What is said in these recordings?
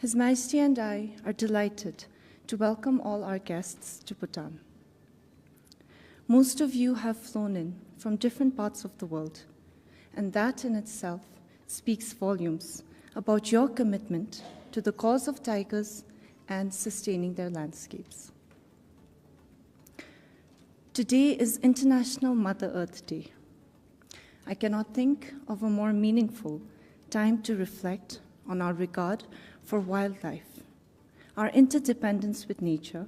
His Majesty and I are delighted to welcome all our guests to Bhutan. Most of you have flown in from different parts of the world, and that in itself speaks volumes about your commitment to the cause of tigers and sustaining their landscapes. Today is International Mother Earth Day. I cannot think of a more meaningful time to reflect on our regard for wildlife, our interdependence with nature,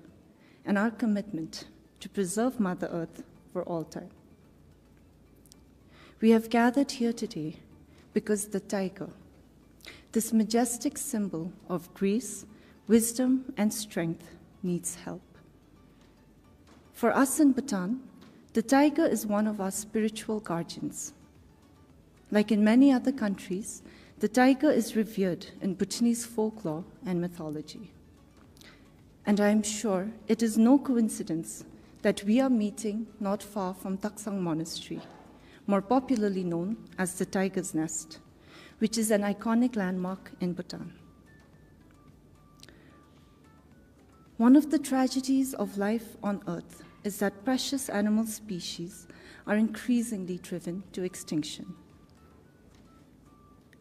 and our commitment to preserve Mother Earth for all time. We have gathered here today because the tiger, this majestic symbol of grace, wisdom, and strength, needs help. For us in Bhutan, the tiger is one of our spiritual guardians. Like in many other countries, the tiger is revered in Bhutanese folklore and mythology. And I am sure it is no coincidence that we are meeting not far from Taksang Monastery, more popularly known as the Tiger's Nest, which is an iconic landmark in Bhutan. One of the tragedies of life on Earth is that precious animal species are increasingly driven to extinction.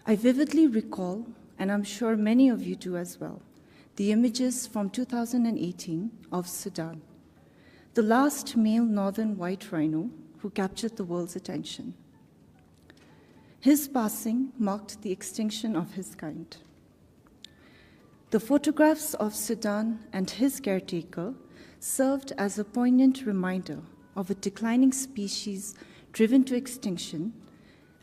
I vividly recall, and I'm sure many of you do as well, the images from 2018 of Sudan, the last male northern white rhino who captured the world's attention. His passing marked the extinction of his kind. The photographs of Sudan and his caretaker served as a poignant reminder of a declining species driven to extinction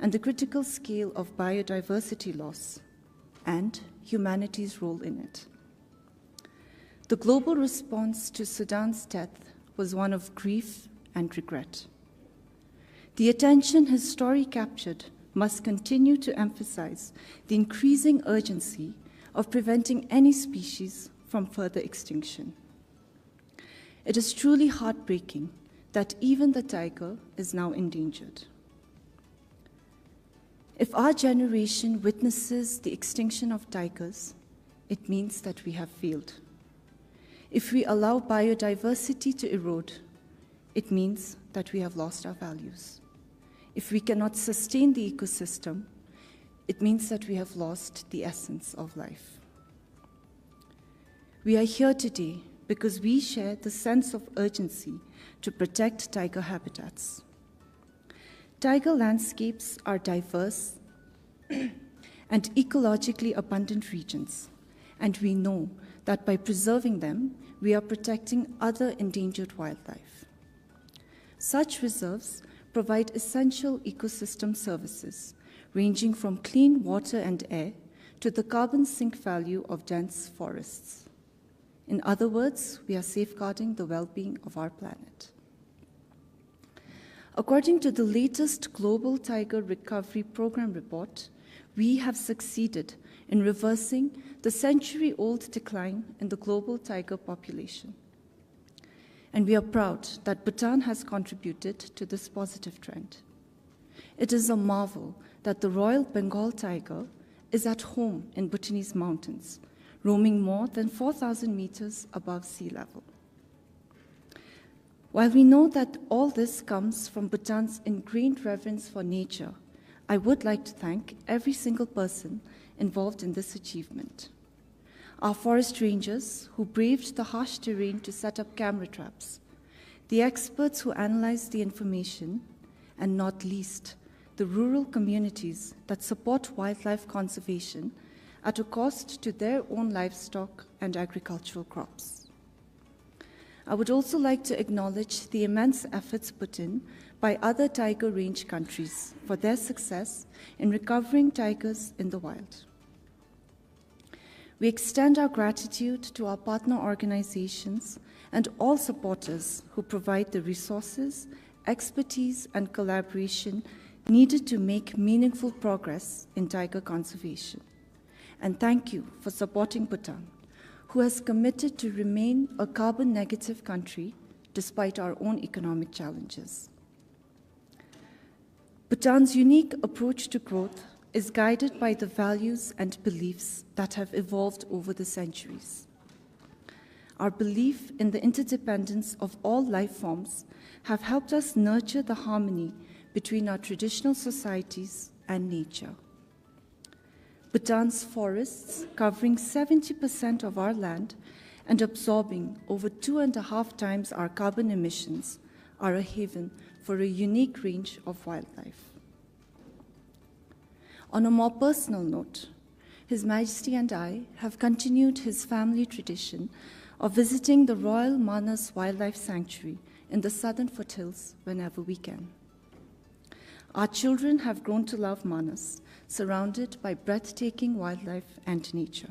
and the critical scale of biodiversity loss and humanity's role in it. The global response to Sudan's death was one of grief and regret. The attention his story captured must continue to emphasize the increasing urgency of preventing any species from further extinction. It is truly heartbreaking that even the tiger is now endangered. If our generation witnesses the extinction of tigers, it means that we have failed. If we allow biodiversity to erode, it means that we have lost our values. If we cannot sustain the ecosystem, it means that we have lost the essence of life. We are here today because we share the sense of urgency to protect tiger habitats. Tiger landscapes are diverse and ecologically abundant regions, and we know that by preserving them, we are protecting other endangered wildlife. Such reserves provide essential ecosystem services, ranging from clean water and air to the carbon sink value of dense forests. In other words, we are safeguarding the well-being of our planet. According to the latest Global Tiger Recovery Program report, we have succeeded in reversing the century-old decline in the global tiger population. And we are proud that Bhutan has contributed to this positive trend. It is a marvel that the Royal Bengal tiger is at home in Bhutanese mountains, roaming more than 4,000 meters above sea level. While we know that all this comes from Bhutan's ingrained reverence for nature, I would like to thank every single person involved in this achievement. Our forest rangers who braved the harsh terrain to set up camera traps, the experts who analyzed the information, and not least, the rural communities that support wildlife conservation at a cost to their own livestock and agricultural crops. I would also like to acknowledge the immense efforts put in by other tiger range countries for their success in recovering tigers in the wild. We extend our gratitude to our partner organizations and all supporters who provide the resources, expertise, and collaboration needed to make meaningful progress in tiger conservation. And thank you for supporting Bhutan, who has committed to remain a carbon-negative country despite our own economic challenges. Bhutan's unique approach to growth is guided by the values and beliefs that have evolved over the centuries. Our belief in the interdependence of all life forms have helped us nurture the harmony between our traditional societies and nature. Bhutan's forests, covering 70% of our land and absorbing over 2.5 times our carbon emissions, are a haven for a unique range of wildlife. On a more personal note, His Majesty and I have continued his family tradition of visiting the Royal Manas Wildlife Sanctuary in the southern foothills whenever we can. Our children have grown to love Manas, surrounded by breathtaking wildlife and nature.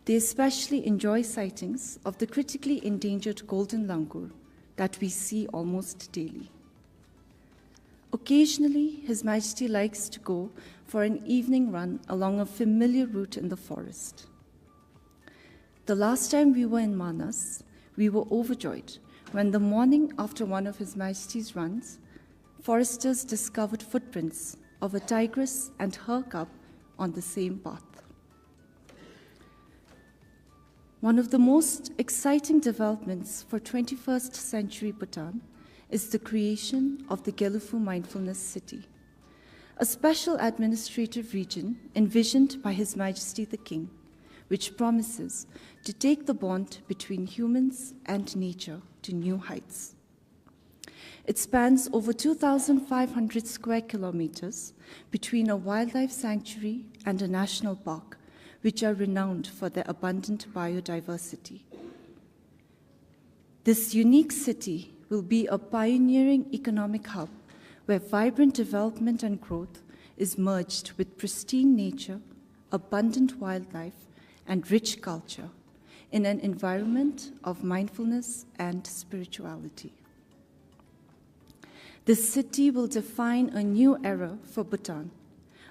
They especially enjoy sightings of the critically endangered golden langur that we see almost daily. Occasionally, His Majesty likes to go for an evening run along a familiar route in the forest. The last time we were in Manas, we were overjoyed when the morning after one of His Majesty's runs, foresters discovered footprints of a tigress and her cub on the same path. One of the most exciting developments for 21st century Bhutan is the creation of the Gelephu Mindfulness City, a special administrative region envisioned by His Majesty the King, which promises to take the bond between humans and nature to new heights. It spans over 2,500 square kilometers between a wildlife sanctuary and a national park, which are renowned for their abundant biodiversity. This unique city will be a pioneering economic hub where vibrant development and growth is merged with pristine nature, abundant wildlife, and rich culture in an environment of mindfulness and spirituality. This city will define a new era for Bhutan,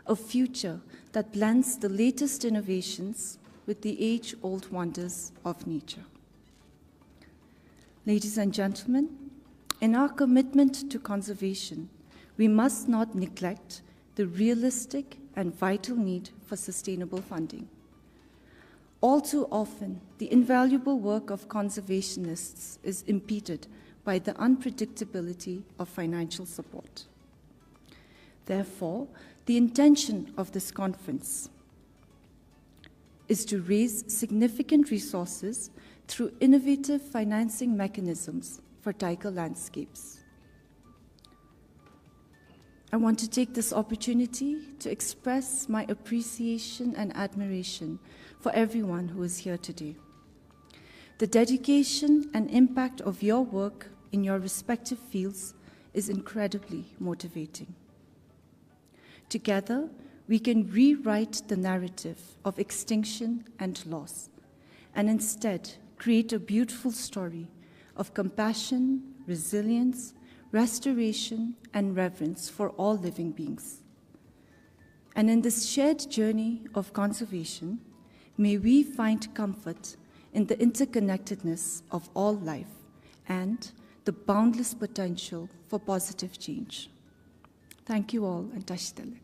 a future that blends the latest innovations with the age-old wonders of nature. Ladies and gentlemen, in our commitment to conservation, we must not neglect the realistic and vital need for sustainable funding. All too often, the invaluable work of conservationists is impeded by the unpredictability of financial support. Therefore, the intention of this conference is to raise significant resources through innovative financing mechanisms for tiger landscapes. I want to take this opportunity to express my appreciation and admiration for everyone who is here today. The dedication and impact of your work in your respective fields is incredibly motivating. Together, we can rewrite the narrative of extinction and loss, and instead create a beautiful story of compassion, resilience, restoration, and reverence for all living beings. And in this shared journey of conservation, may we find comfort in the interconnectedness of all life and the boundless potential for positive change. Thank you all, and Tashdele.